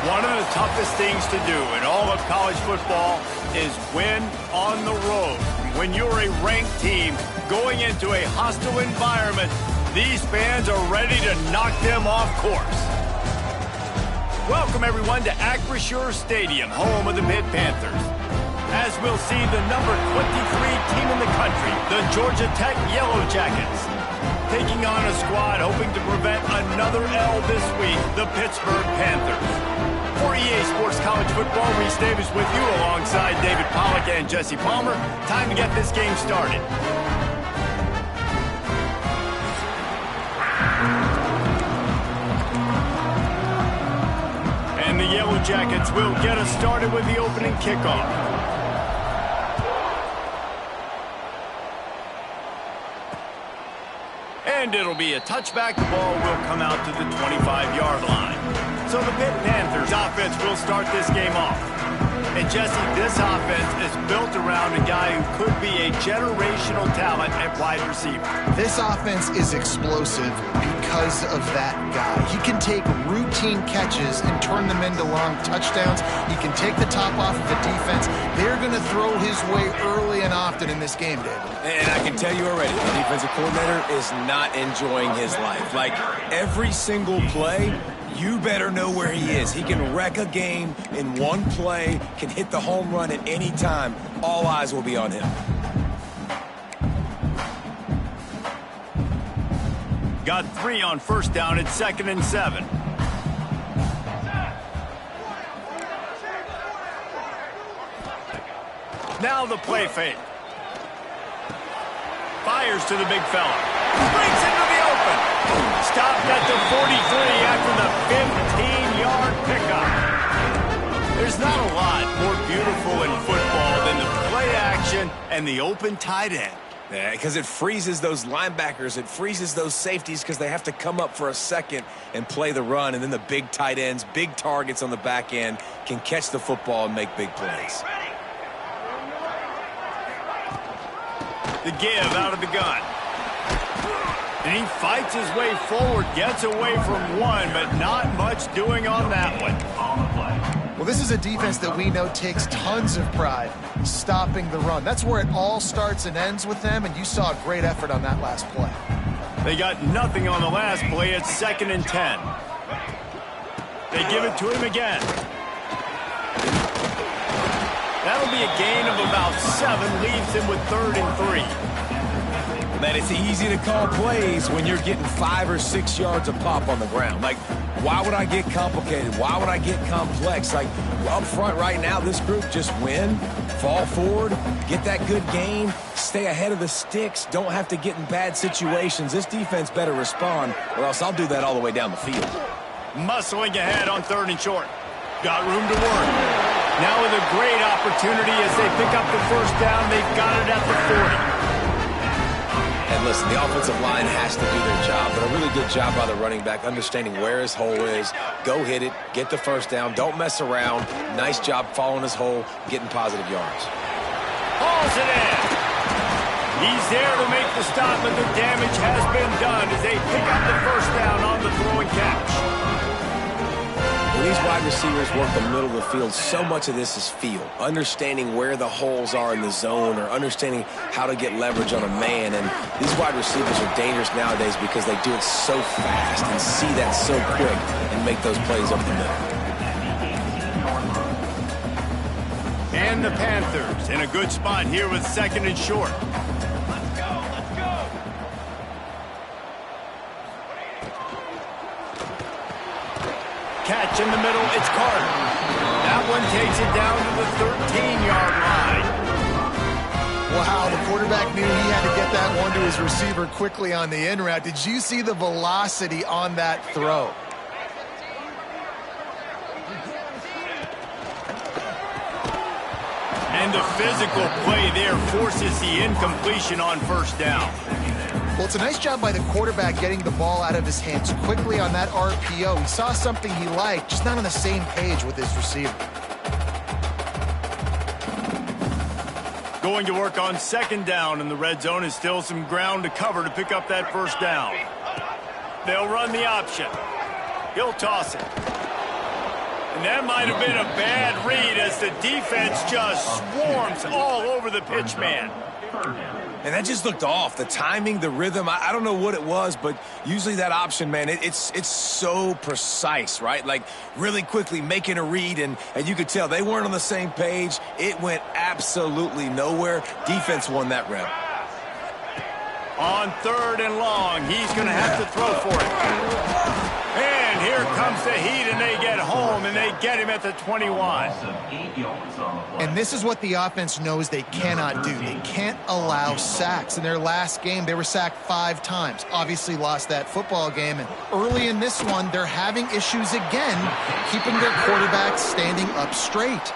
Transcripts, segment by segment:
One of the toughest things to do in all of college football is win on the road. When you're a ranked team going into a hostile environment, these fans are ready to knock them off course. Welcome, everyone, to Acrisure Stadium, home of the Pitt Panthers. As we'll see the number 23 team in the country, the Georgia Tech Yellow Jackets, taking on a squad hoping to prevent another L this week, the Pittsburgh Panthers. For EA Sports College Football, Reese Davis with you alongside David Pollack and Jesse Palmer. Time to get this game started. And the Yellow Jackets will get us started with the opening kickoff. And it'll be a touchback. The ball will come out to the 25-yard line. So the Pitt Panthers offense will start this game off. And Jesse, this offense is built around a guy who could be a generational talent at wide receiver. This offense is explosive because of that guy. He can take routine catches and turn them into long touchdowns. He can take the top off of the defense. They're going to throw his way early and often in this game, David. And I can tell you already, the defensive coordinator is not enjoying his life. Like, every single play, you better know where he is. He can wreck a game in one play, can hit the home run at any time. All eyes will be on him. Got 3 on first down. It's 2nd and 7. Now the play fake. Fires to the big fella. Breaks into the open. Stopped at the 43 after the 15-yard pickup. There's not a lot more beautiful in football than the play action and the open tight end. Yeah, because it freezes those linebackers. It freezes those safeties because they have to come up for a second and play the run. And then the big tight ends, big targets on the back end can catch the football and make big plays. The give out of the gun. And he fights his way forward, gets away from one, but not much doing on that one. Well, this is a defense that we know takes tons of pride stopping the run. That's where it all starts and ends with them, and you saw a great effort on that last play. They got nothing on the last play. It's 2nd and 10. They give it to him again. That'll be a gain of about 7, leaves him with 3rd and 3. Man, it's easy to call plays when you're getting 5 or 6 yards of pop on the ground. Like, why would I get complicated? Why would I get complex? Like, up front right now, this group just win, fall forward, get that good gain, stay ahead of the sticks, don't have to get in bad situations. This defense better respond, or else I'll do that all the way down the field. Muscling ahead on 3rd and short. Got room to work. Now with a great opportunity as they pick up the first down, they've got it at the 40. And listen, the offensive line has to do their job, but a really good job by the running back, understanding where his hole is. Go hit it, get the first down, don't mess around. Nice job following his hole, getting positive yards. Hauls it in. He's there to make the stop, but the damage has been done as they pick up the first down on the throw and catch. When these wide receivers work the middle of the field, so much of this is feel. Understanding where the holes are in the zone or understanding how to get leverage on a man. And these wide receivers are dangerous nowadays because they do it so fast and see that so quick and make those plays up the middle. And the Panthers in a good spot here with 2nd and short. Catch in the middle, it's Carter. That one takes it down to the 13-yard line. Wow, the quarterback knew he had to get that one to his receiver quickly on the in route. Did you see the velocity on that throw? And the physical play there forces the incompletion on first down. Well, it's a nice job by the quarterback getting the ball out of his hands quickly on that RPO. He saw something he liked, just not on the same page with his receiver. Going to work on 2nd down, and the red zone is still some ground to cover to pick up that first down. They'll run the option. He'll toss it. And that might have been a bad read as the defense just swarms all over the pitch man. And that just looked off. The timing, the rhythm, I don't know what it was, but usually that option, man, it's so precise, right? Like really quickly making a read, and you could tell they weren't on the same page. It went absolutely nowhere. Defense won that rep. On 3rd and long, he's going to have to throw for it. And here comes the heat, and they get home, and they get him at the 21. And this is what the offense knows they cannot do. They can't allow sacks. In their last game, they were sacked 5 times. Obviously lost that football game. And early in this one, they're having issues again, keeping their quarterback standing up straight.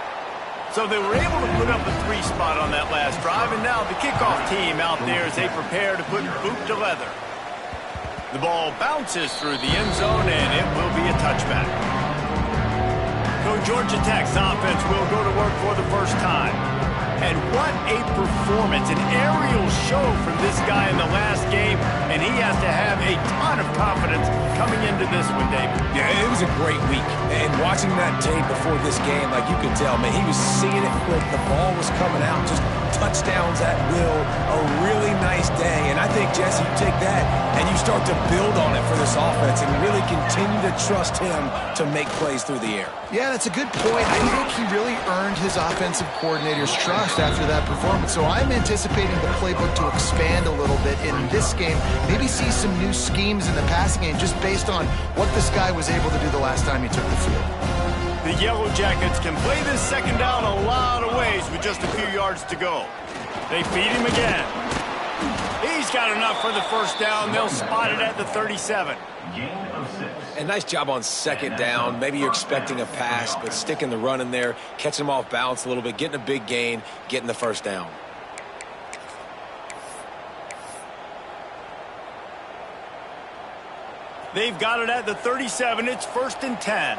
So they were able to put up a 3 spot on that last drive, and now the kickoff team out there as they prepare to put boot to leather. The ball bounces through the end zone, and it will be a touchback. So Georgia Tech's offense will go to work for the first time. And what a performance, an aerial show from this guy in the last game, and he has to have a ton of confidence coming into this one, David. Yeah, it was a great week. And watching that tape before this game, like you could tell, man, he was seeing it quick. The ball was coming out, just touchdowns at will. A really nice day. And I think, Jesse, you take that and you start to build on it for this offense and really continue to trust him to make plays through the air. Yeah, that's a good point. I think he really earned his offensive coordinator's trust after that performance. So I'm anticipating the playbook to expand a little bit in this game. Maybe see some new schemes in the passing game just based on what this guy was able to do the last time he took the field. The Yellow Jackets can play this second down a lot of ways with just a few yards to go. They feed him again. He's got enough for the first down. They'll spot it at the 37. And nice job on second down. Maybe you're expecting a pass, but sticking the run in there, catching them off balance a little bit, getting a big gain, getting the first down. They've got it at the 37. It's 1st and 10.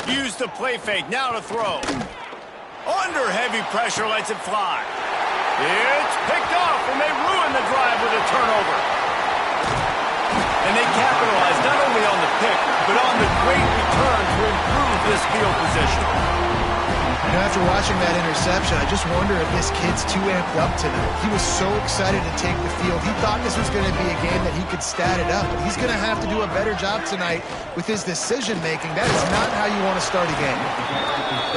Use the play fake. Now to throw. Under heavy pressure, lets it fly. It's picked off, and they ruin the drive with a turnover. And they capitalize not only on the pick, but on the great return to improve this field position. You know, after watching that interception, I just wonder if this kid's too amped up tonight. He was so excited to take the field. He thought this was going to be a game that he could stat it up. But he's going to have to do a better job tonight with his decision-making. That is not how you want to start a game.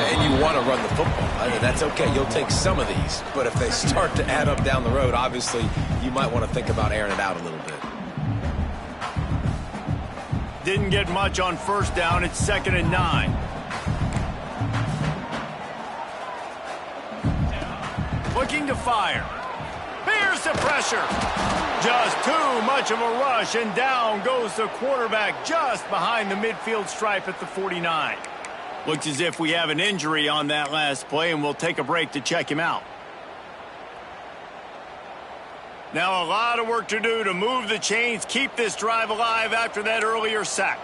And you want to run the football. That's okay. You'll take some of these. But if they start to add up down the road, obviously, you might want to think about airing it out a little bit. Didn't get much on first down. It's 2nd and 9. Looking to fire. Here's the pressure. Just too much of a rush, and down goes the quarterback just behind the midfield stripe at the 49. Looks as if we have an injury on that last play, and we'll take a break to check him out. Now a lot of work to do to move the chains, keep this drive alive after that earlier sack.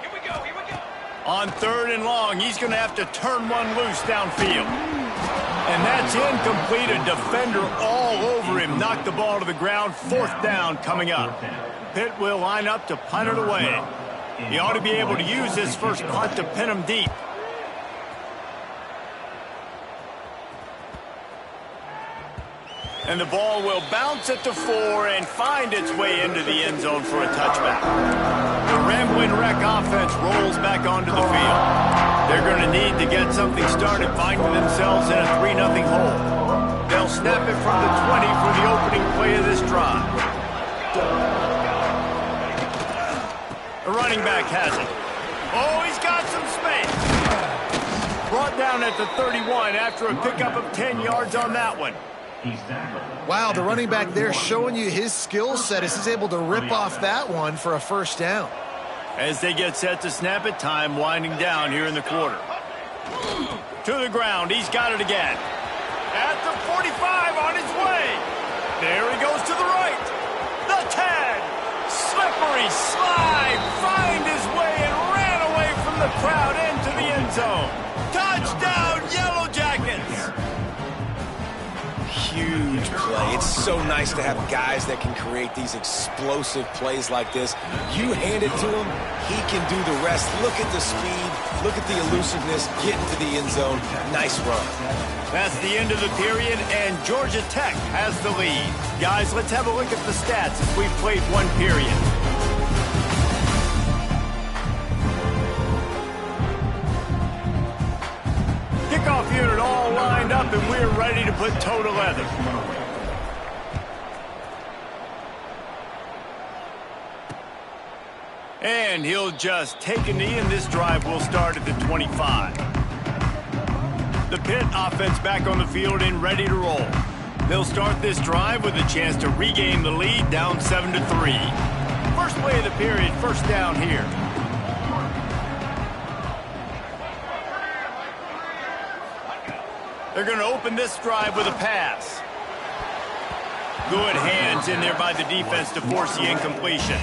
Here we go, here we go. On 3rd and long, he's going to have to turn one loose downfield. And that's incomplete. A defender all over him. Knocked the ball to the ground. 4th down coming up. Pitt will line up to punt it away. He ought to be able to use this first punt to pin him deep. And the ball will bounce at the 4 and find its way into the end zone for a touchback. The Rambling Wreck offense rolls back onto the field. They're going to need to get something started, finding themselves in a 3-0 hole. They'll snap it from the 20 for the opening play of this drive. The running back has it. Oh, he's got some space. Brought down at the 31 after a pickup of 10 yards on that one. Wow, the running back there showing you his skill set as he's able to rip off that one for a first down. As they get set to snap it, time winding down here in the quarter. To the ground, he's got it again. At the 45 on his way. There he goes to the right. The 10. Slippery slide. Find his way and ran away from the crowd into the end zone. Touchdown, Yellow Jackets. Huge play. play. It's so nice to have guys that can create these explosive plays like this. You hand it to him, he can do the rest. Look at the speed. Look at the elusiveness. Get into the end zone. Nice run. That's the end of the period, and Georgia Tech has the lead. Guys, let's have a look at the stats as we've played one period. Kickoff unit all lined up, and we're ready to put toe to leather. And he'll just take a knee, and this drive will start at the 25. The Pitt offense back on the field and ready to roll. They'll start this drive with a chance to regain the lead, down 7-3. First play of the period, first down here. They're going to open this drive with a pass. Good hands in there by the defense to force the incompletion.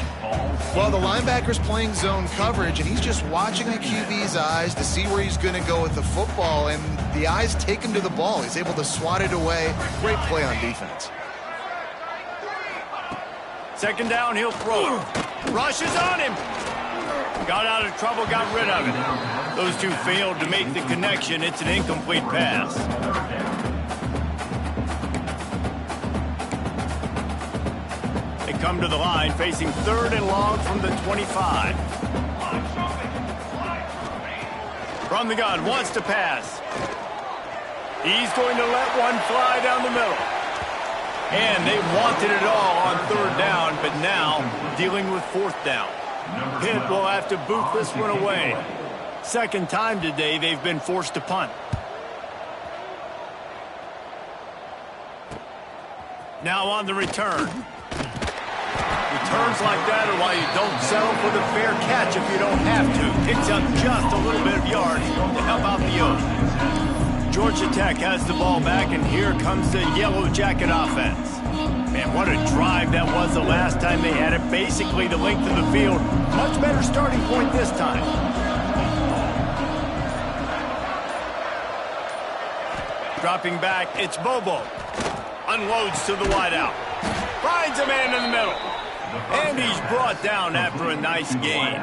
Well, the linebacker's playing zone coverage, and he's just watching the QB's eyes to see where he's going to go with the football, and the eyes take him to the ball. He's able to swat it away. Great play on defense. Second down, he'll throw. Rushes on him. Got out of trouble, got rid of it. Those two failed to make the connection. It's an incomplete pass. They come to the line, facing third and long from the 25. From the gun, wants to pass. He's going to let one fly down the middle. And they wanted it all on third down, but now dealing with fourth down. Pitt will have to boot this one away. Second time today they've been forced to punt. Now on the return. Returns like that are why you don't settle for the fair catch if you don't have to. Picks up just a little bit of yards to help out the Oaks. Georgia Tech has the ball back, and here comes the Yellow Jacket offense. Man, what a drive that was the last time they had it. Basically the length of the field. Much better starting point this time. Dropping back, it's Bobo. Unloads to the wideout. Finds a man in the middle. And he's brought down after a nice gain.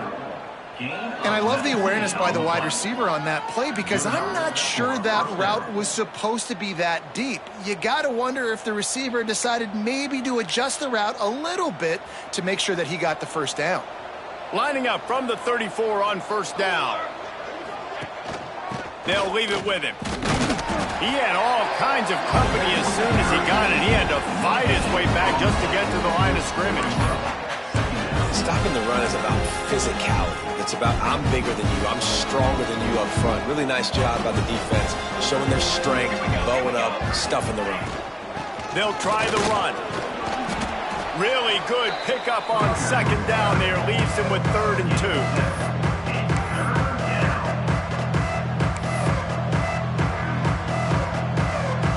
And I love the awareness by the wide receiver on that play, because I'm not sure that route was supposed to be that deep. You got to wonder if the receiver decided maybe to adjust the route a little bit to make sure that he got the first down. Lining up from the 34 on first down. They'll leave it with him. He had all kinds of company as soon as he got it. He had to fight his way back just to get to the line of scrimmage. Stopping the run is about physicality. It's about I'm bigger than you. I'm stronger than you up front. Really nice job by the defense, showing their strength, bowing up, stuffing the run. They'll try the run. Really good pickup on second down there. Leaves him with 3rd and 2.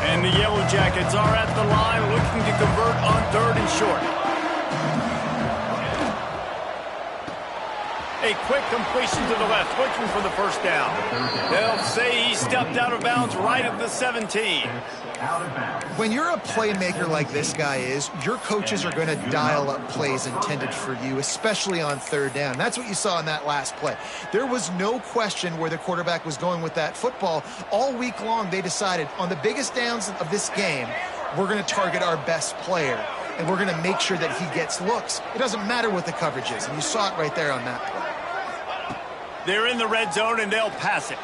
And the Yellow Jackets are at the line looking to convert on 3rd and short. A quick completion to the left, looking for the first down. They'll say he stepped out of bounds right at the 17. When you're a playmaker like this guy is, your coaches are going to dial up plays intended for you, especially on third down. That's what you saw in that last play. There was no question where the quarterback was going with that football. All week long, they decided on the biggest downs of this game, we're going to target our best player, and we're going to make sure that he gets looks. It doesn't matter what the coverage is, and you saw it right there on that play. They're in the red zone, and they'll pass it.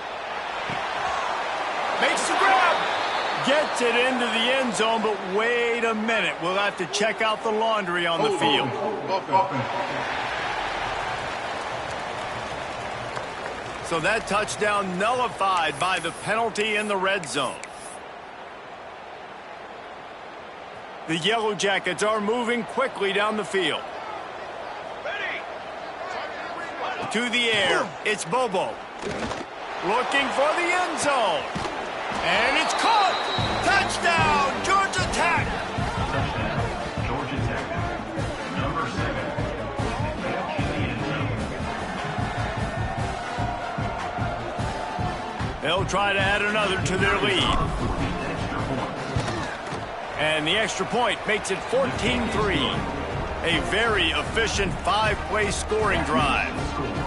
Makes the grab. Gets it into the end zone, but wait a minute. We'll have to check out the laundry on the field. So that touchdown nullified by the penalty in the red zone. The Yellow Jackets are moving quickly down the field. To the air, it's Bobo. Looking for the end zone. And it's caught! Touchdown, Georgia Tech! Georgia Tech, number 7. They'll try to add another to their lead. And the extra point makes it 14-3. A very efficient five-play scoring drive.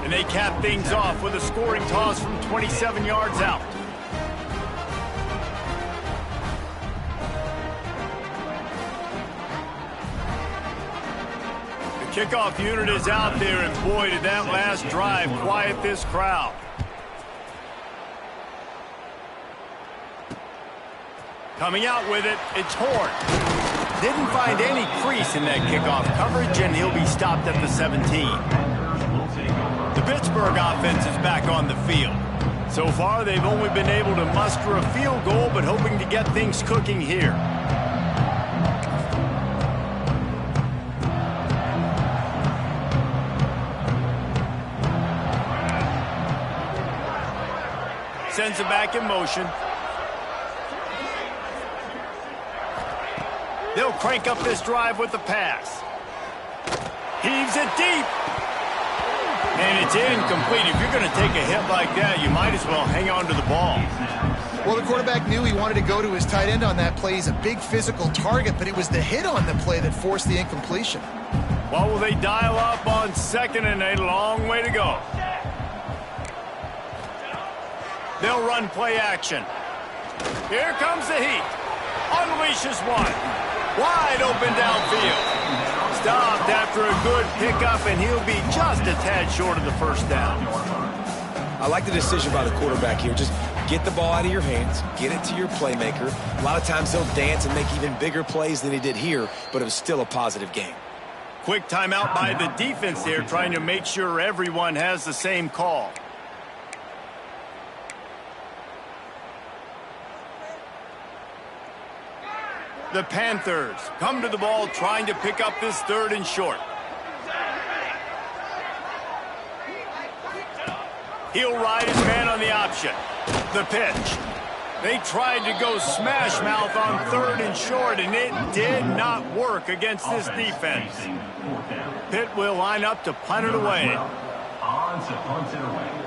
And they cap things off with a scoring toss from 27 yards out. The kickoff unit is out there, and boy, did that last drive quiet this crowd. Coming out with it, it's Horn. Didn't find any crease in that kickoff coverage, and he'll be stopped at the 17. The Pittsburgh offense is back on the field. So far, they've only been able to muster a field goal, but hoping to get things cooking here. Sends it back in motion. They'll crank up this drive with the pass. Heaves it deep. And it's incomplete. If you're going to take a hit like that, you might as well hang on to the ball. Well, the quarterback knew he wanted to go to his tight end on that play. He's a big physical target, but it was the hit on the play that forced the incompletion. Well, will they dial up on second, and a long way to go. They'll run play action. Here comes the heat. Unleashes one. Wide open downfield. Stopped after a good pickup, and he'll be just a tad short of the first down. I like the decision by the quarterback here. Just get the ball out of your hands, get it to your playmaker. A lot of times he'll dance and make even bigger plays than he did here, but it was still a positive game. Quick timeout by the defense there, trying to make sure everyone has the same call. The Panthers come to the ball trying to pick up this third and short. He'll ride his man on the option. The pitch. They tried to go smash mouth on third and short, and it did not work against this defense. Pitt will line up to punt it away. On to punt it away.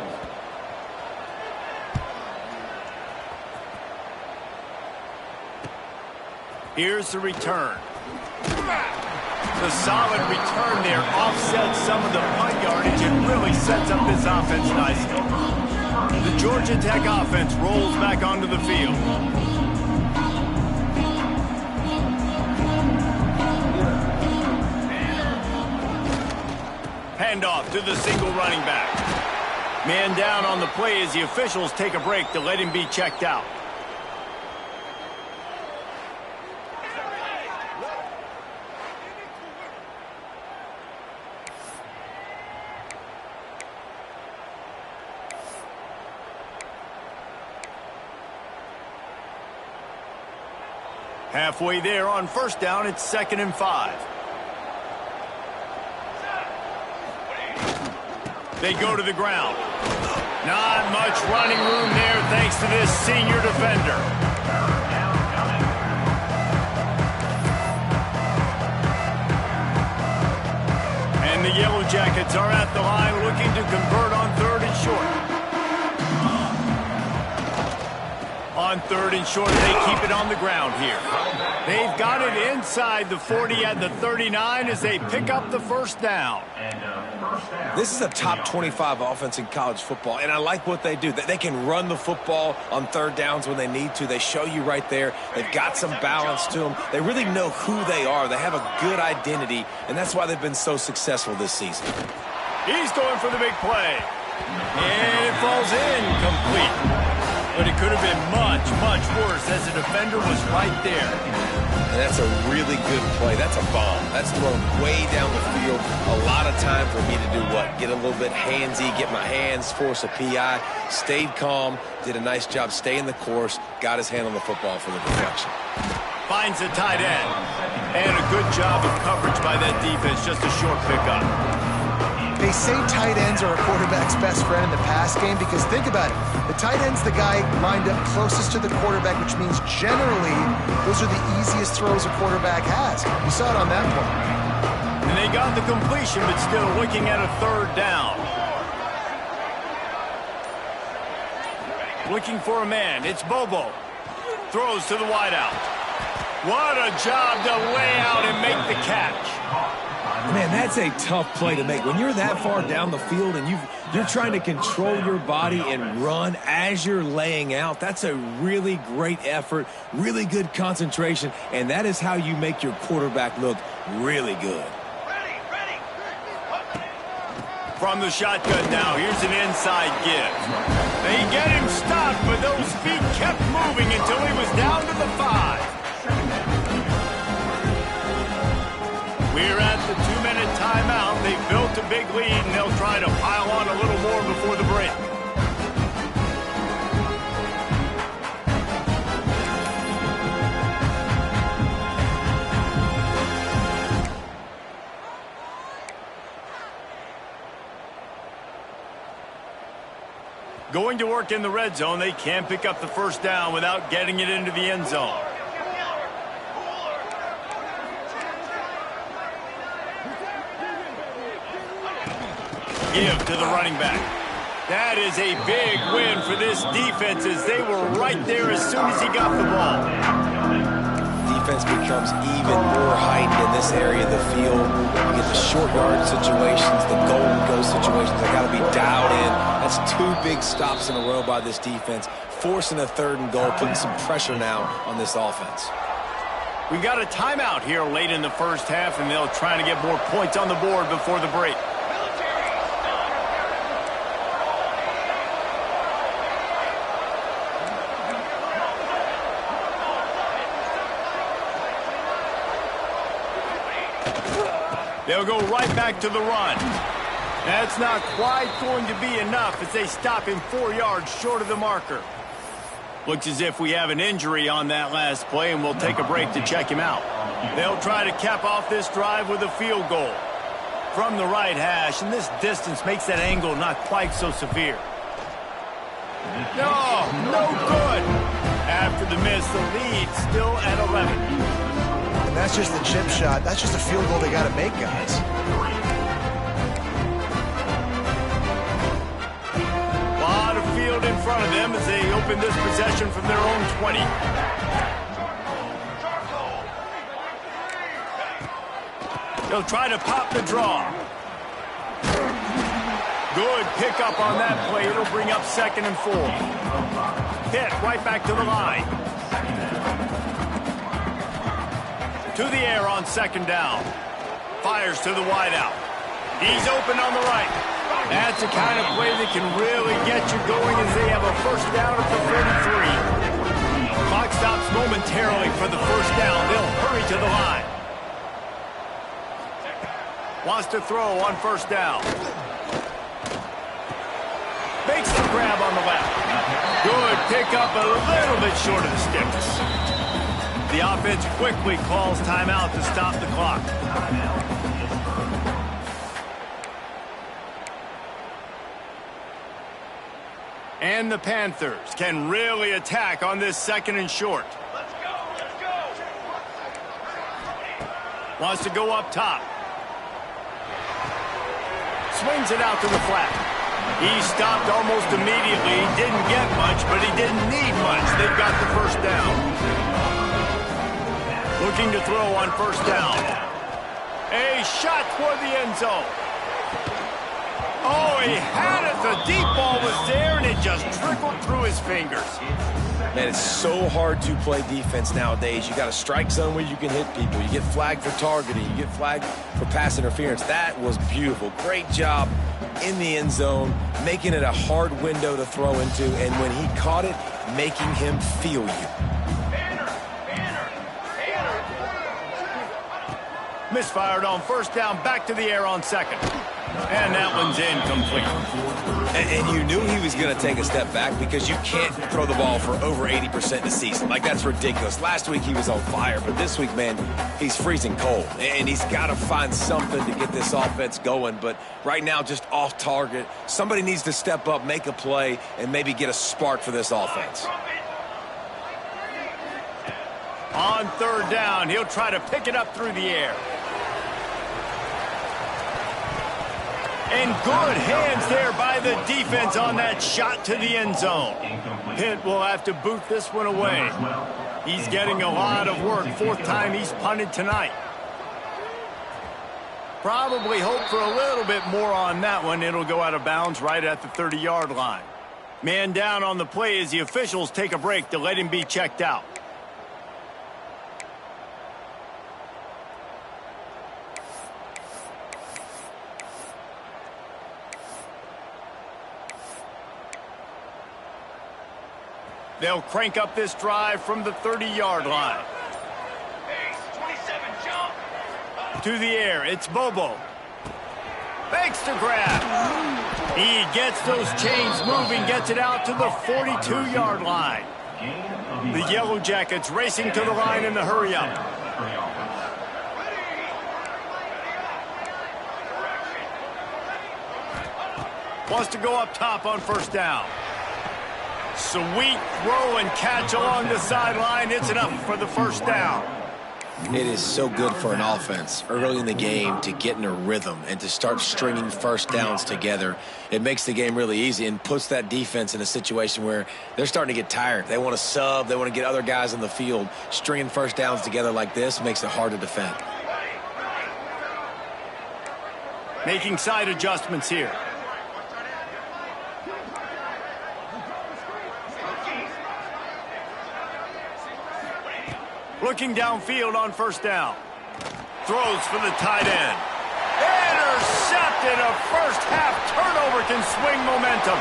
Here's the return. The solid return there offsets some of the punt yardage and really sets up this offense nicely. The Georgia Tech offense rolls back onto the field. Handoff to the single running back. Man down on the play as the officials take a break to let him be checked out. Halfway there on first down, it's 2nd and 5. They go to the ground. Not much running room there thanks to this senior defender. And the Yellow Jackets are at the line looking to convert on 3rd and short. On 3rd and short, they keep it on the ground here. They've got it inside the 40 at the 39 as they pick up the first down. This is a top 25 offense in college football, and I like what they do. They can run the football on 3rd downs when they need to. They show you right there. They've got some balance to them. They really know who they are. They have a good identity, and that's why they've been so successful this season. He's going for the big play. And it falls incomplete. But it could have been much, much worse as the defender was right there. And that's a really good play. That's a bomb. That's thrown way down the field. A lot of time for me to do what? Get a little bit handsy, get my hands, force a PI. Stayed calm, did a nice job staying the course, got his hand on the football for the deflection. Finds a tight end. And a good job of coverage by that defense. Just a short pickup. They say tight ends are a quarterback's best friend in the pass game because think about it. The tight end's the guy lined up closest to the quarterback, which means generally those are the easiest throws a quarterback has. You saw it on that play. And they got the completion, but still looking at a 3rd down. Looking for a man. It's Bobo. Throws to the wideout. What a job to lay out and make the catch. Man, that's a tough play to make. When you're that far down the field and you're trying to control your body and run as you're laying out, that's a really great effort, really good concentration, and that is how you make your quarterback look really good. From the shotgun now, here's an inside give. They get him stopped, but those feet kept moving until he was down to the 5. We're at the 2-minute timeout. They've built a big lead, and they'll try to pile on a little more before the break. Going to work in the red zone, they can't pick up the first down without getting it into the end zone. Give to the running back. That is a big win for this defense as they were right there as soon as he got the ball. Defense becomes even more heightened in this area of the field. You get the short yard situations, the goal and go situations. They got to be dialed in. That's 2 big stops in a row by this defense, forcing a 3rd and goal, putting some pressure now on this offense. We've got a timeout here late in the first half, and they'll try to get more points on the board before the break. They'll go right back to the run. That's not quite going to be enough as they stop him 4 yards short of the marker. Looks as if we have an injury on that last play, and we'll take a break to check him out. They'll try to cap off this drive with a field goal from the right hash, and this distance makes that angle not quite so severe. No good. After the miss, the lead still at 11. And that's just the chip shot. That's just a field goal they got to make, guys. A lot of field in front of them as they open this possession from their own 20. They'll try to pop the draw. Good pickup on that play. It'll bring up 2nd and 4. Pitt right back to the line. To the air on 2nd down. Fires to the wideout. He's open on the right. That's the kind of play that can really get you going as they have a first down at the 43. Clock stops momentarily for the first down. They'll hurry to the line. Wants to throw on 1st down. Makes the grab on the left. Good pickup, a little bit short of the sticks. The offense quickly calls timeout to stop the clock. And the Panthers can really attack on this 2nd and short. Let's go. Wants to go up top. Swings it out to the flat. He stopped almost immediately. He didn't get much, but he didn't need much. They've got the first down. Looking to throw on 1st down. A shot toward the end zone. Oh, he had it. The deep ball was there, and it just trickled through his fingers. Man, it's so hard to play defense nowadays. You got a strike zone where you can hit people. You get flagged for targeting. You get flagged for pass interference. That was beautiful. Great job in the end zone, making it a hard window to throw into, and when he caught it, making him feel you. Misfired on 1st down, back to the air on 2nd. And that one's incomplete. And you knew he was going to take a step back because you can't throw the ball for over 80% in a season. Like, that's ridiculous. Last week he was on fire, but this week, man, he's freezing cold. And he's got to find something to get this offense going. But right now, just off target. Somebody needs to step up, make a play, and maybe get a spark for this offense. On 3rd down, he'll try to pick it up through the air. And good hands there by the defense on that shot to the end zone. Pitt will have to boot this one away. He's getting a lot of work. Fourth time he's punted tonight. Probably hope for a little bit more on that one. It'll go out of bounds right at the 30-yard line. Man down on the play as the officials take a break to let him be checked out. They'll crank up this drive from the 30-yard line. To the air, it's Bobo. Fakes to grab. He gets those chains moving, gets it out to the 42-yard line. The Yellow Jackets racing to the line in the hurry-up. Wants to go up top on first down. Sweet throw and catch along the sideline. It's enough for the first down. It is so good for an offense early in the game to get in a rhythm and to start stringing first downs together. It makes the game really easy and puts that defense in a situation where they're starting to get tired. They want to sub. They want to get other guys on the field. Stringing first downs together like this makes it hard to defend. Making side adjustments here. Looking downfield on first down. Throws for the tight end. Intercepted. A first half turnover can swing momentum.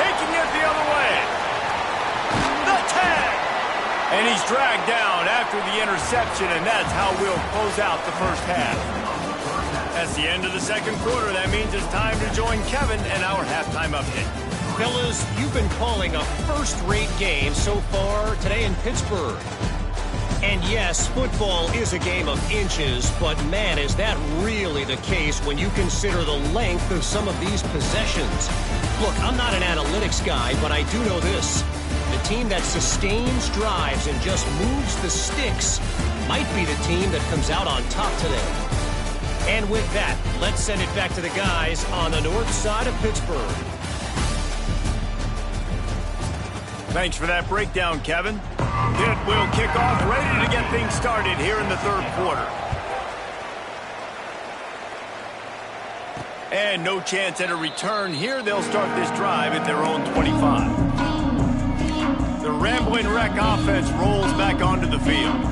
Taking it the other way. The 10. And he's dragged down after the interception, and that's how we'll close out the first half. That's the end of the second quarter. That means it's time to join Kevin and our halftime update. Fellas, you've been calling a first-rate game so far today in Pittsburgh. And yes, football is a game of inches, but man, is that really the case when you consider the length of some of these possessions. Look, I'm not an analytics guy, but I do know this. The team that sustains drives and just moves the sticks might be the team that comes out on top today. And with that, let's send it back to the guys on the north side of Pittsburgh. Thanks for that breakdown, Kevin. Pitt will kick off, ready to get things started here in the third quarter. And no chance at a return here. They'll start this drive at their own 25. The Rambling Wreck offense rolls back onto the field.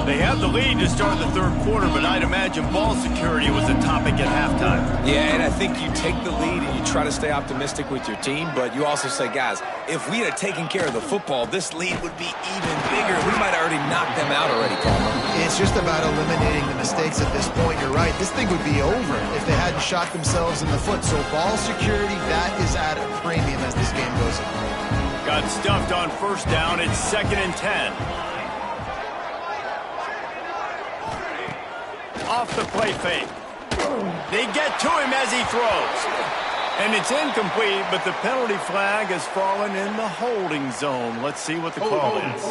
They have the lead to start the third quarter, but I'd imagine ball security was a topic at halftime. Yeah, and I think you take the lead and you try to stay optimistic with your team, but you also say, guys, if we had taken care of the football, this lead would be even bigger. We might have already knocked them out already, Palmer. It's just about eliminating the mistakes at this point. You're right. This thing would be over if they hadn't shot themselves in the foot. So ball security, that is at a premium as this game goes on. Got stuffed on first down. It's 2nd and 10. Off the play fake. They get to him as he throws. And it's incomplete, but the penalty flag has fallen in the holding zone. Let's see what the call is.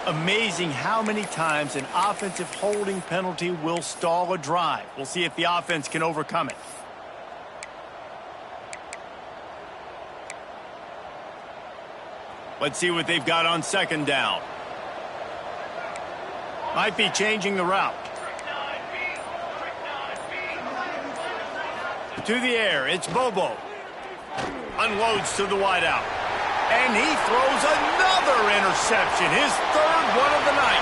Amazing how many times an offensive holding penalty will stall a drive. We'll see if the offense can overcome it. Let's see what they've got on second down. Might be changing the route. To the air, it's Bobo. Unloads to the wideout. And he throws another interception, his third one of the night.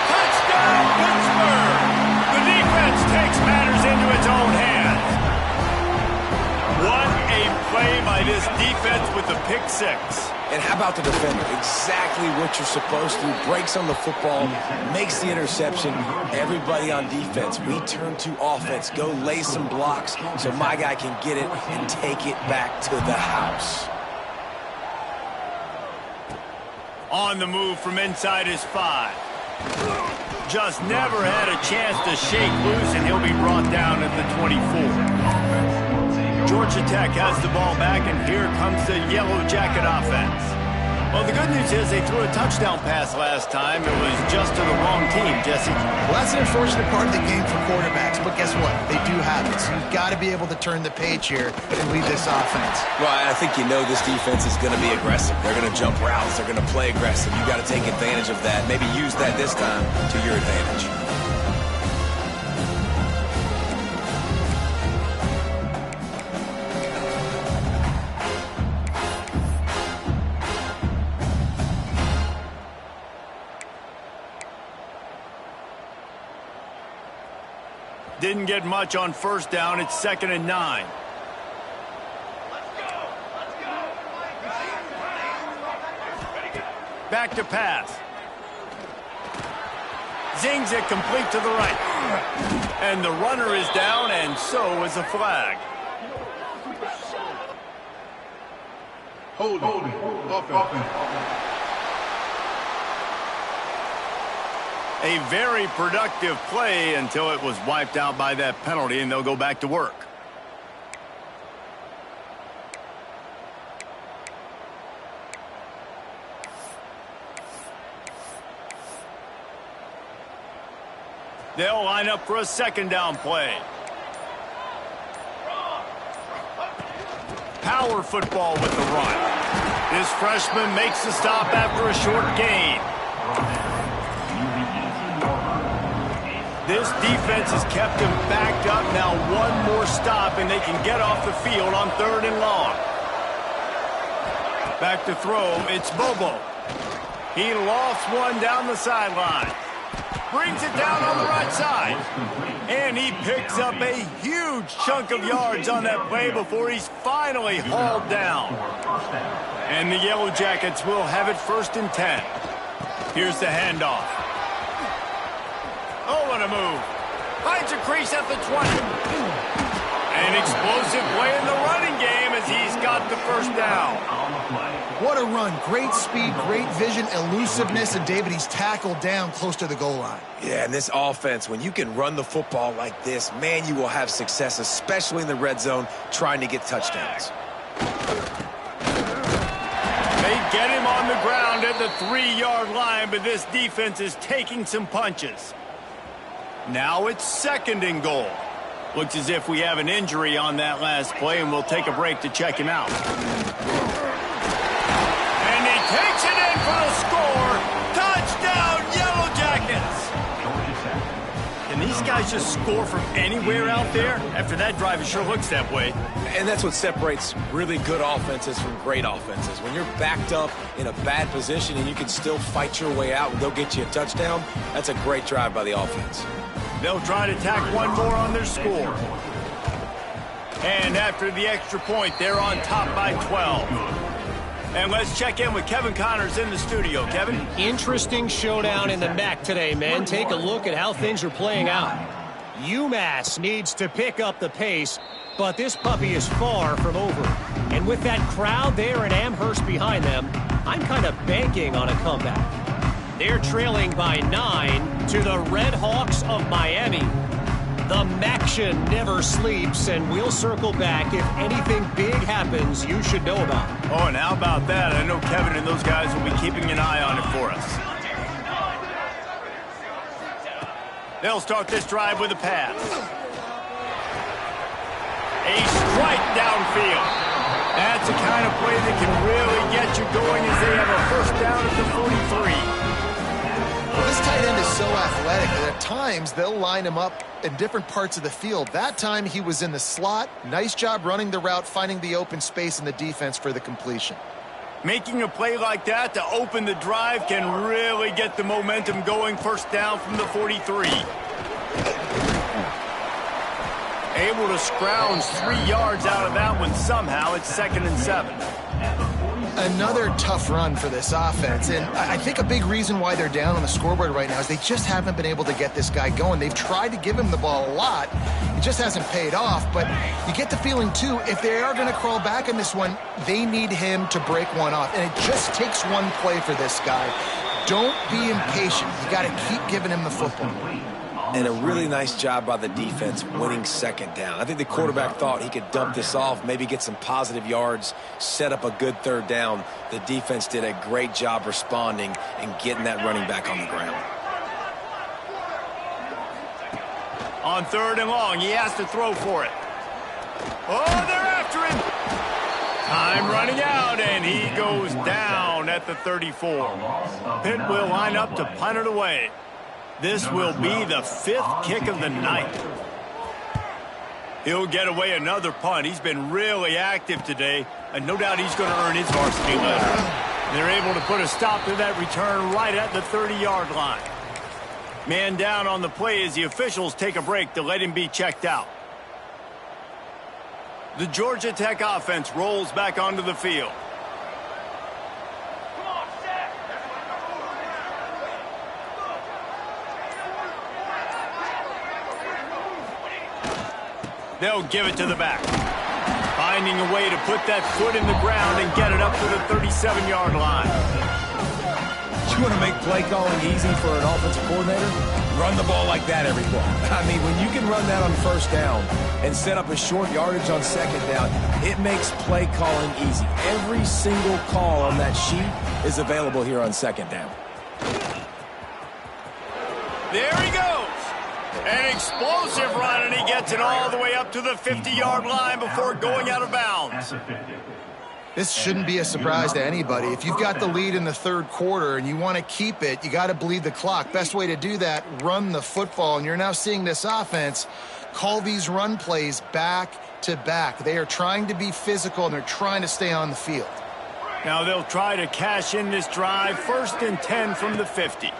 Touchdown, Pittsburgh! The defense takes matters into its own hands. What a play by this defense with the pick six. And how about the defender? Exactly what you're supposed to. Breaks on the football, makes the interception. Everybody on defense, we turn to offense. Go lay some blocks so my guy can get it and take it back to the house. On the move from inside his 5. Just never had a chance to shake loose, and he'll be brought down at the 24. Georgia Tech has the ball back, and here comes the Yellow Jacket offense. Well, the good news is they threw a touchdown pass last time. It was just to the wrong team, Jesse. Well, that's an unfortunate part of the game for quarterbacks, but guess what? They do have it, so you've got to be able to turn the page here and lead this offense. Well, I think you know this defense is going to be aggressive. They're going to jump routes. They're going to play aggressive. You got to take advantage of that. Maybe use that this time to your advantage. Didn't get much on first down. It's 2nd and 9. Back to pass. Zings it complete to the right. And the runner is down, and so is a flag. Holding. Offense. A very productive play until it was wiped out by that penalty, and they'll go back to work. They'll line up for a 2nd down play. Power football with the run. This freshman makes the stop after a short gain. This defense has kept him backed up. Now one more stop, and they can get off the field on 3rd and long. Back to throw. It's Bobo. He lofts one down the sideline. Brings it down on the right side. And he picks up a huge chunk of yards on that play before he's finally hauled down. And the Yellow Jackets will have it 1st and 10. Here's the handoff. Oh, what a move. Finds a crease at the 20. An explosive play in the running game as he's got the 1st down. What a run. Great speed, great vision, elusiveness, and David, he's tackled down close to the goal line. Yeah, and this offense, when you can run the football like this, man, you will have success, especially in the red zone, trying to get touchdowns. They get him on the ground at the 3-yard line, but this defense is taking some punches. Now it's 2nd and goal. Looks as if we have an injury on that last play, and we'll take a break to check him out. And he takes it in for the score. Touchdown, Yellow Jackets! Can these guys just score from anywhere out there? After that drive, it sure looks that way. And that's what separates really good offenses from great offenses. When you're backed up in a bad position and you can still fight your way out and they'll get you a touchdown, that's a great drive by the offense. They'll try to tack one more on their score. And after the extra point, they're on top by 12. And let's check in with Kevin Connors in the studio. Kevin? Interesting showdown in the MAC today, men. Take a look at how things are playing out. UMass needs to pick up the pace, but this puppy is far from over. And with that crowd there in Amherst behind them, I'm kind of banking on a comeback. They're trailing by 9 to the Red Hawks of Miami. The Maction never sleeps, and we'll circle back if anything big happens you should know about. Oh, and how about that? I know Kevin and those guys will be keeping an eye on it for us. They'll start this drive with a pass. A strike downfield. That's the kind of play that can really get you going as they have a 1st down at the 43. Well, this tight end is so athletic that at times they'll line him up in different parts of the field. That time he was in the slot. Nice job running the route, finding the open space in the defense for the completion. Making a play like that to open the drive can really get the momentum going. 1st down from the 43. Able to scrounge 3 yards out of that one somehow. It's 2nd and 7. Another tough run for this offense, and I think a big reason why they're down on the scoreboard right now is they just haven't been able to get this guy going. They've tried to give him the ball a lot. It just hasn't paid off, but you get the feeling, too, if they are going to crawl back in this one, they need him to break one off, and it just takes one play for this guy. Don't be impatient. You got to keep giving him the football. And a really nice job by the defense winning second down. I think the quarterback thought he could dump this off, maybe get some positive yards, set up a good third down. The defense did a great job responding and getting that running back on the ground. On 3rd and long, he has to throw for it. Oh, they're after him. Time running out, and he goes down at the 34. Pitt will line up to punt it away. This will be the 5th kick of the night. He'll get away another punt. He's been really active today, and no doubt he's going to earn his varsity letter. They're able to put a stop to that return right at the 30-yard line. Man down on the play as the officials take a break to let him be checked out. The Georgia Tech offense rolls back onto the field. They'll give it to the back. Finding a way to put that foot in the ground and get it up to the 37-yard line. You want to make play calling easy for an offensive coordinator? Run the ball like that every play. I mean, when you can run that on 1st down and set up a short yardage on 2nd down, it makes play calling easy. Every single call on that sheet is available here on 2nd down. There he goes. An explosive run, and he gets it all the way up to the 50-yard line before going out of bounds. This shouldn't be a surprise to anybody. If you've got the lead in the 3rd quarter and you want to keep it, you got to bleed the clock. Best way to do that, run the football. And you're now seeing this offense call these run plays back to back. They are trying to be physical, and they're trying to stay on the field. Now they'll try to cash in this drive. 1st and 10 from the 50.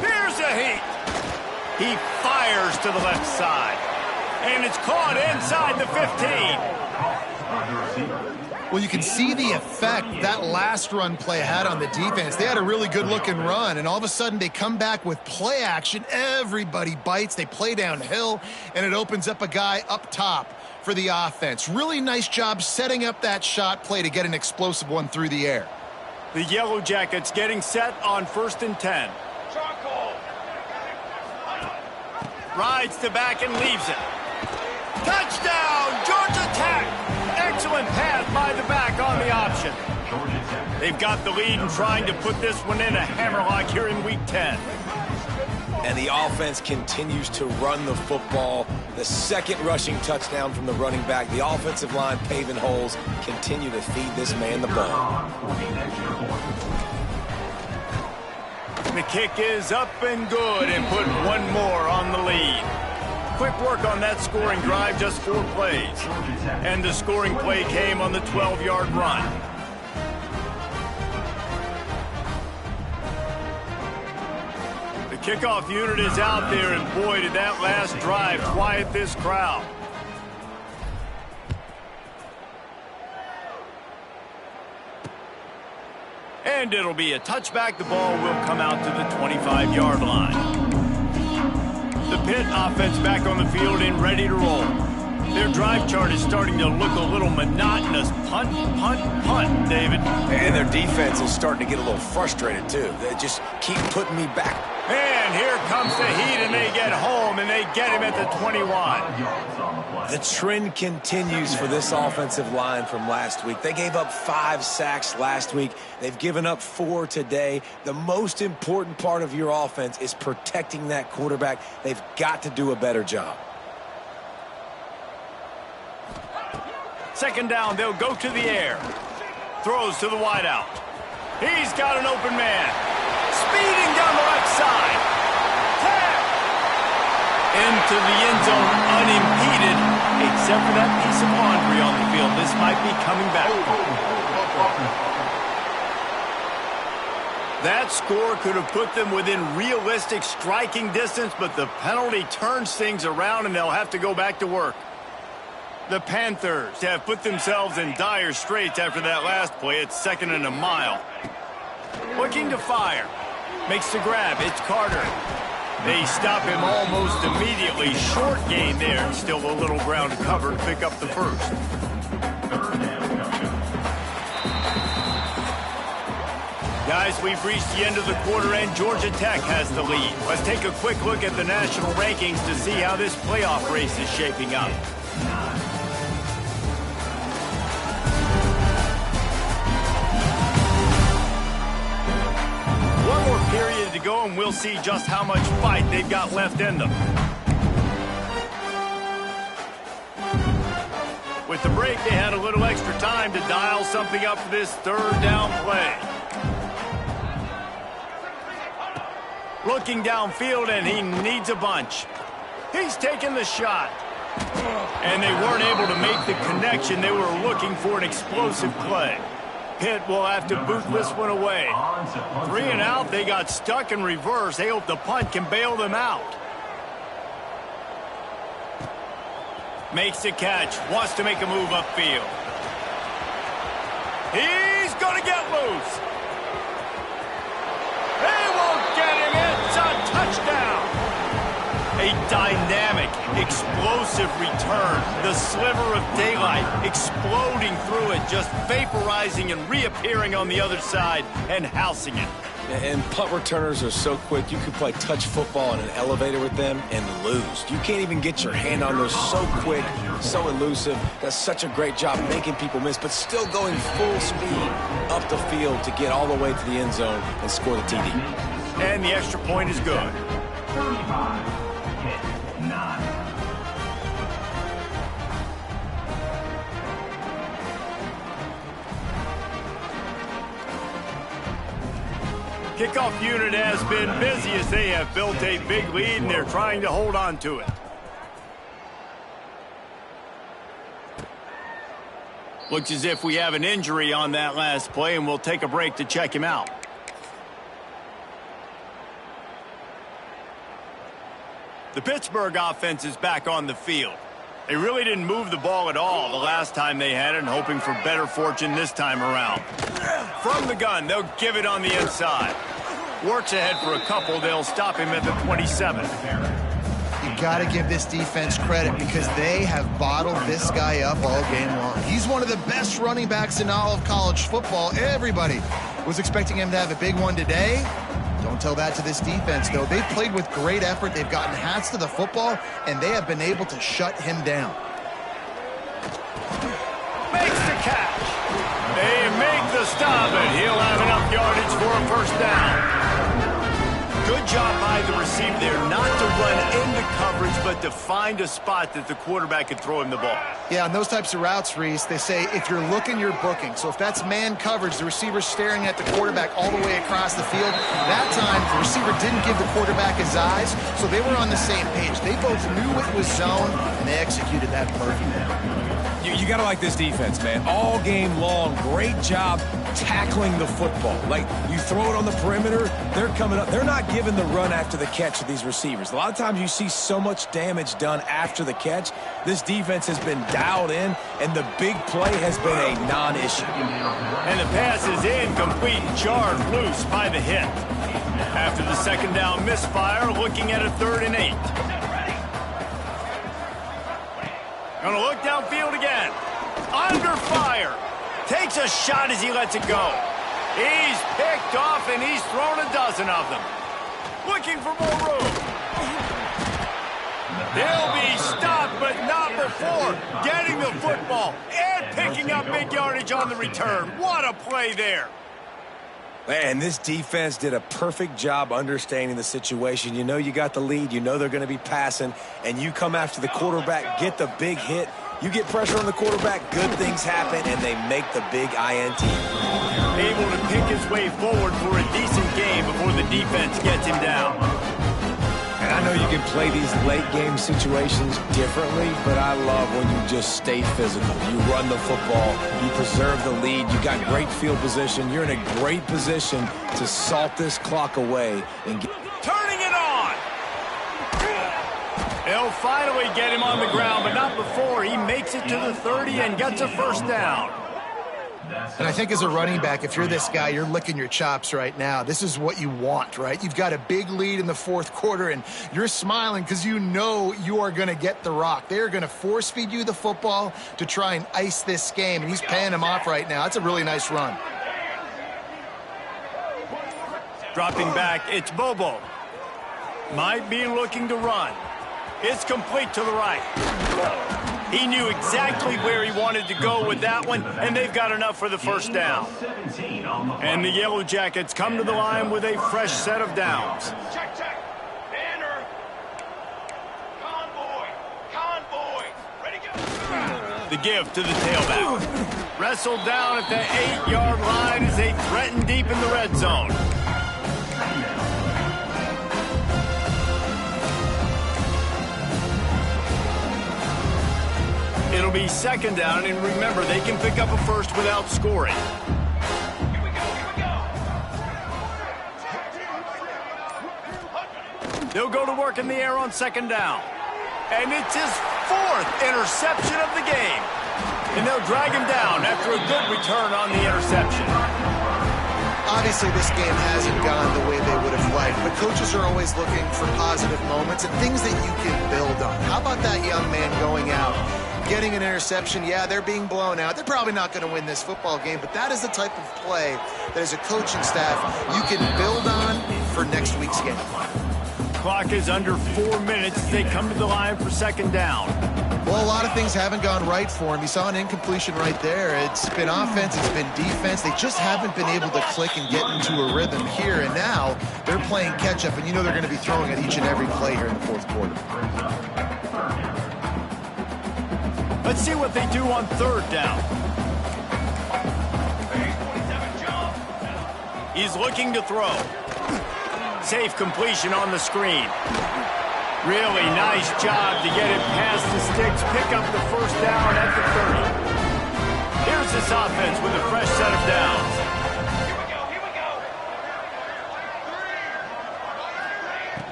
Here's a heat. He fires to the left side. And it's caught inside the 15. Well, you can see the effect that last run play had on the defense. They had a really good-looking run, and all of a sudden they come back with play action. Everybody bites. They play downhill, and it opens up a guy up top for the offense. Really nice job setting up that shot play to get an explosive one through the air. The Yellow Jackets getting set on 1st and 10. Rides to back and leaves it. Touchdown, Georgia Tech! Excellent pass by the back on the option. They've got the lead and trying to put this one in a hammerlock here in Week 10. And the offense continues to run the football. The 2nd rushing touchdown from the running back. The offensive line paving holes. Continue to feed this man the ball. The kick is up and good, and put one more on the lead. Quick work on that scoring drive, just 4 plays. And the scoring play came on the 12-yard run. The kickoff unit is out there, and boy, did that last drive quiet this crowd. And it'll be a touchback. The ball will come out to the 25-yard line. The Pitt offense back on the field and ready to roll. Their drive chart is starting to look a little monotonous. Punt, punt, punt, David. And their defense is starting to get a little frustrated, too. They just keep putting me back. And here comes the heat, and they get home, and they get him at the 21. The trend continues for this offensive line from last week. They gave up 5 sacks last week. They've given up 4 today. The most important part of your offense is protecting that quarterback. They've got to do a better job. 2nd down, they'll go to the air. Throws to the wideout. He's got an open man. Speeding down the right side. Tap! Into the end zone unimpeded, except for that piece of laundry on the field. This might be coming back. That score could have put them within realistic striking distance, but the penalty turns things around, and they'll have to go back to work. The Panthers have put themselves in dire straits after that last play. It's 2nd and a mile. Looking to fire. Makes the grab. It's Carter. They stop him almost immediately. Short gain there. Still a little ground to cover to pick up the first. Guys, we've reached the end of the quarter, and Georgia Tech has the lead. Let's take a quick look at the national rankings to see how this playoff race is shaping up. One more period to go, and we'll see just how much fight they've got left in them. With the break, they had a little extra time to dial something up for this third down play. Looking downfield, and he needs a bunch. He's taking the shot. And they weren't able to make the connection. They were looking for an explosive play. Pitt will have to boot this one away. 3 and out, they got stuck in reverse. They hope the punt can bail them out. Makes the catch, wants to make a move upfield. He's going to get loose. They won't get him. It's a touchdown. A dynamic, explosive return. The sliver of daylight exploding through it, just vaporizing and reappearing on the other side and housing it. And punt returners are so quick, you can play touch football in an elevator with them and lose. You can't even get your hand on those. So quick, so elusive. Does such a great job making people miss, but still going full speed up the field to get all the way to the end zone and score the TD. And the extra point is good. 35, hit 9. Kickoff unit has been busy as they have built a big lead, and they're trying to hold on to it. Looks as if we have an injury on that last play, and we'll take a break to check him out. The Pittsburgh offense is back on the field. They really didn't move the ball at all the last time they had it, and hoping for better fortune this time around. From the gun, they'll give it on the inside. Works ahead for a couple. They'll stop him at the 27. You got to give this defense credit because they have bottled this guy up all game long. He's one of the best running backs in all of college football. Everybody was expecting him to have a big one today. Don't tell that to this defense, though. They've played with great effort. They've gotten hats to the football, and they have been able to shut him down. Makes the catch. They make the stop, and he'll have enough yardage for a first down. Good job by the receiver there, not to run into coverage, but to find a spot that the quarterback could throw him the ball. Yeah, on those types of routes, Reese, they say if you're looking, you're booking. So if that's man coverage, the receiver's staring at the quarterback all the way across the field. That time, the receiver didn't give the quarterback his eyes, so they were on the same page. They both knew it was zone, and they executed that perfectly. You got to like this defense, man. All game long, great job tackling the football. Like, you throw it on the perimeter, they're coming up. They're not giving the run after the catch to these receivers. A lot of times you see so much damage done after the catch. This defense has been dialed in, and the big play has been a non-issue. And the pass is incomplete, jarred loose by the hit. After the second down misfire, looking at a 3rd and 8. Gonna look downfield again. Under fire. Takes a shot as he lets it go. He's picked off, and he's thrown a dozen of them. Looking for more room. He'll be stopped, but not before getting the football and picking up big yardage on the return. What a play there. Man, this defense did a perfect job understanding the situation. You know you got the lead. You know they're going to be passing. And you come after the quarterback, get the big hit. You get pressure on the quarterback, good things happen, and they make the big INT. Able to pick his way forward for a decent game before the defense gets him down. And I know you can play these late-game situations differently, but I love when you just stay physical. You run the football, you preserve the lead, you got great field position. You're in a great position to salt this clock away and get... Turning it on! They'll finally get him on the ground, but not before he makes it to the 30 and gets a first down. And I think as a running back, if you're this guy, you're licking your chops right now. This is what you want, right? You've got a big lead in the 4th quarter, and you're smiling because you know you are going to get the rock. They're going to force feed you the football to try and ice this game, and he's paying him off right now. That's a really nice run. Dropping back, it's Bobo. Might be looking to run. It's complete to the right. He knew exactly where he wanted to go with that one, and they've got enough for the first down. And the Yellow Jackets come to the line with a fresh set of downs. Check, check. Banner. Convoy. Ready, go. The give to the tailback. Wrestled down at the 8-yard line as they threaten deep in the red zone. It'll be second down, and remember, they can pick up a first without scoring. Here we go. They'll go to work in the air on second down. And it's his 4th interception of the game. And they'll drag him down after a good return on the interception. Obviously, this game hasn't gone the way they would have liked, but coaches are always looking for positive moments and things that you can build on. How about that young man going out, getting an interception? Yeah, they're being blown out. They're probably not going to win this football game, but that is the type of play that as a coaching staff you can build on for next week's game. Clock is under 4 minutes as they come to the line for second down. Well, a lot of things haven't gone right for him. You saw an incompletion right there. It's been offense, it's been defense. They just haven't been able to click and get into a rhythm here. And now they're playing catch-up, and you know they're going to be throwing at each and every play here in the fourth quarter. Let's see what they do on third down. He's looking to throw. Safe completion on the screen. Really nice job to get it past the sticks, pick up the first down at the 30. Here's this offense with a fresh set of downs. Here we go.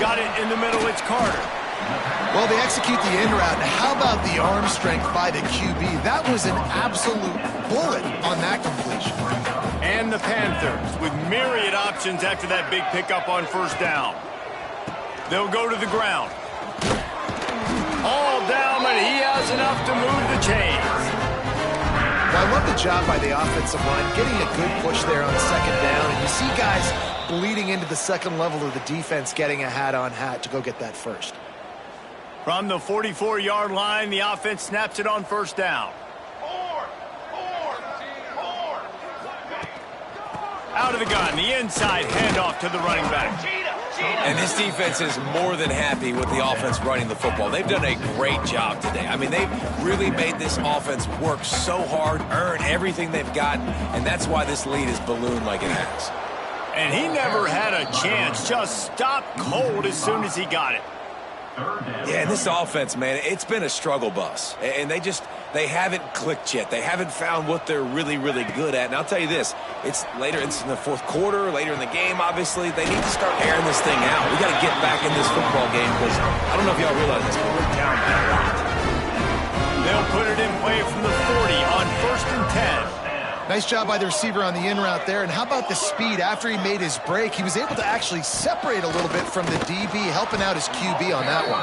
Got it in the middle, it's Carter. Well, they execute the in route. And how about the arm strength by the QB? That was an absolute bullet on that completion. And the Panthers with myriad options after that big pickup on first down. They'll go to the ground. All down, but he has enough to move the chains. Well, I love the job by the offensive line, getting a good push there on second down. And you see guys bleeding into the second level of the defense, getting a hat-on-hat to go get that first. From the 44-yard line, the offense snaps it on first down. Out of the gun, the inside handoff to the running back. And this defense is more than happy with the offense running the football. They've done a great job today. I mean, they've really made this offense work so hard, earn everything they've got, and that's why this lead is ballooned like it has. And he never had a chance, just stopped cold as soon as he got it. Yeah, and this offense, man, it's been a struggle bus. And they haven't clicked yet. They haven't found what they're really, really good at. And I'll tell you this, it's in the fourth quarter, later in the game, obviously. They need to start airing this thing out. We got to get back in this football game because I don't know if y'all realize this, but we're down by a lot. They'll put it in play from the 40 on 1st and 10. Nice job by the receiver on the in route there. And how about the speed? After he made his break, he was able to actually separate a little bit from the DB, helping out his QB on that one.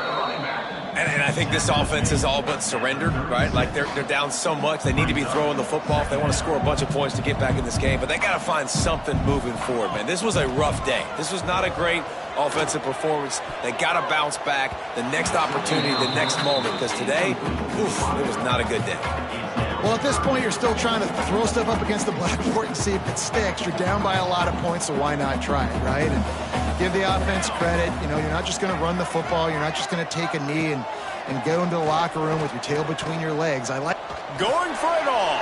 And I think this offense is all but surrendered, right? Like they're down so much. They need to be throwing the football if they want to score a bunch of points to get back in this game. But they got to find something moving forward, man. This was a rough day. This was not a great offensive performance. They got to bounce back the next opportunity, the next moment. Because today, it was not a good day. Well, at this point, you're still trying to throw stuff up against the blackboard and see if it sticks. You're down by a lot of points, so why not try it, right? And give the offense credit. You know, you're not just going to run the football. You're not just going to take a knee and go into the locker room with your tail between your legs. I like going for it all.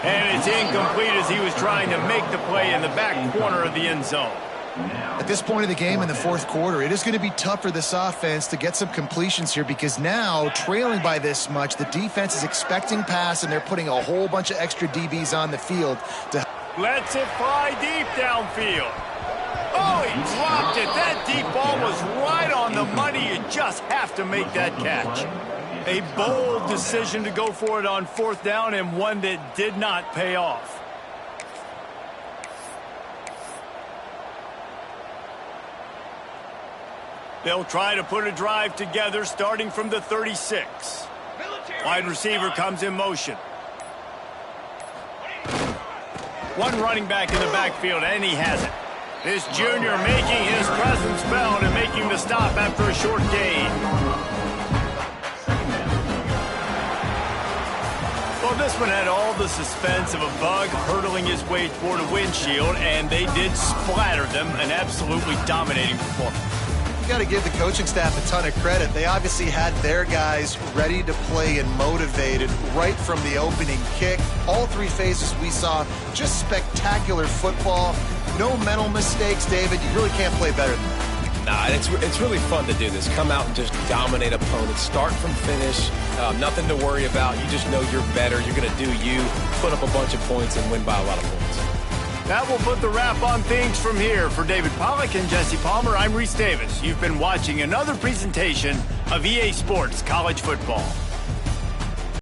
And it's incomplete as he was trying to make the play in the back corner of the end zone. At this point of the game in the fourth quarter, it is going to be tough for this offense to get some completions here because now, trailing by this much, the defense is expecting pass and they're putting a whole bunch of extra DBs on the field. Lets it fly deep downfield. Oh, he dropped it. That deep ball was right on the money. You just have to make that catch. A bold decision to go for it on fourth down and one that did not pay off. They'll try to put a drive together starting from the 36. Wide receiver comes in motion. One running back in the backfield, and he has it. This junior making his presence felt and making the stop after a short gain. Well, this one had all the suspense of a bug hurtling his way toward a windshield, and they did splatter them, an absolutely dominating performance. You got to give the coaching staff a ton of credit. They obviously had their guys ready to play and motivated right from the opening kick. All three phases we saw, just spectacular football. No mental mistakes, David. You really can't play better than that. Nah, it's really fun to do this. Come out and just dominate opponents. Start from finish. Nothing to worry about. You just know you're better. You're going to do you, put up a bunch of points, and win by a lot of points. That will put the wrap on things from here. For David Pollack and Jesse Palmer, I'm Reese Davis. You've been watching another presentation of EA Sports College Football.